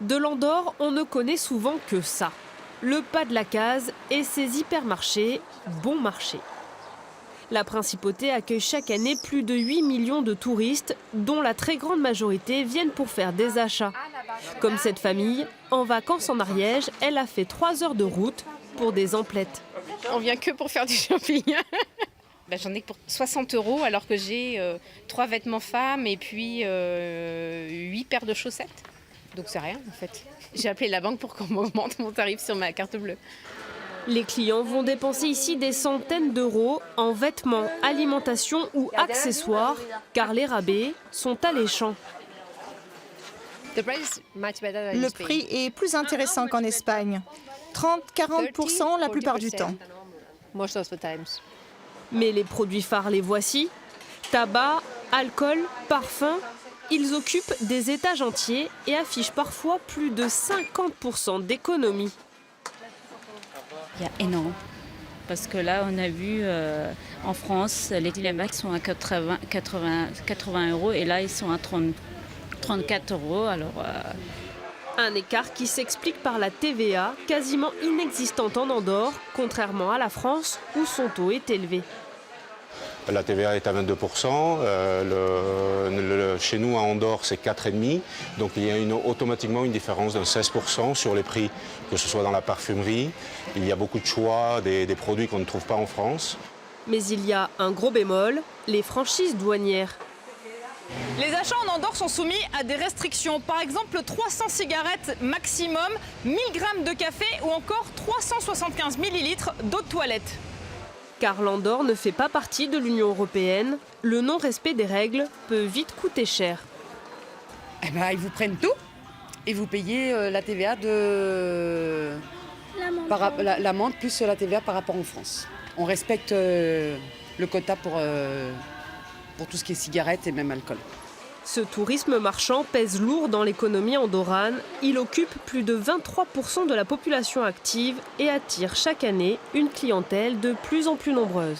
De l'Andorre, on ne connaît souvent que ça. Le pas de la case et ses hypermarchés bon marché. La principauté accueille chaque année plus de 8 millions de touristes, dont la très grande majorité viennent pour faire des achats. Comme cette famille, en vacances en Ariège, elle a fait 3 heures de route pour des emplettes. On vient que pour faire du shopping. J'en ai pour 60 € alors que j'ai 3 vêtements femmes et puis 8 paires de chaussettes. Donc c'est rien en fait. J'ai appelé la banque pour qu'on m'augmente mon tarif sur ma carte bleue. Les clients vont dépenser ici des centaines d'euros en vêtements, alimentation ou accessoires, car les rabais sont alléchants. Le prix est plus intéressant qu'en Espagne. 30-40% la plupart du temps. Mais les produits phares, les voici. Tabac, alcool, parfum, ils occupent des étages entiers et affichent parfois plus de 50% d'économie. Il y a énorme. Parce que là, on a vu en France, les Dilemax sont à 80 € et là, ils sont à 34 €. Alors, Un écart qui s'explique par la TVA, quasiment inexistante en Andorre, contrairement à la France où son taux est élevé. La TVA est à 22%, chez nous à Andorre c'est 4,5%, donc il y a automatiquement une différence de 16% sur les prix, que ce soit dans la parfumerie, il y a beaucoup de choix, des produits qu'on ne trouve pas en France. Mais il y a un gros bémol, les franchises douanières. Les achats en Andorre sont soumis à des restrictions. Par exemple, 300 cigarettes maximum, 1000 grammes de café ou encore 375 millilitres d'eau de toilette. Car l'Andorre ne fait pas partie de l'Union européenne, le non-respect des règles peut vite coûter cher. Ils vous prennent tout et vous payez la TVA de l'amende plus la TVA par rapport en France. On respecte le quota pour tout ce qui est cigarettes et même alcool. Ce tourisme marchand pèse lourd dans l'économie andorrane. Il occupe plus de 23% de la population active et attire chaque année une clientèle de plus en plus nombreuse.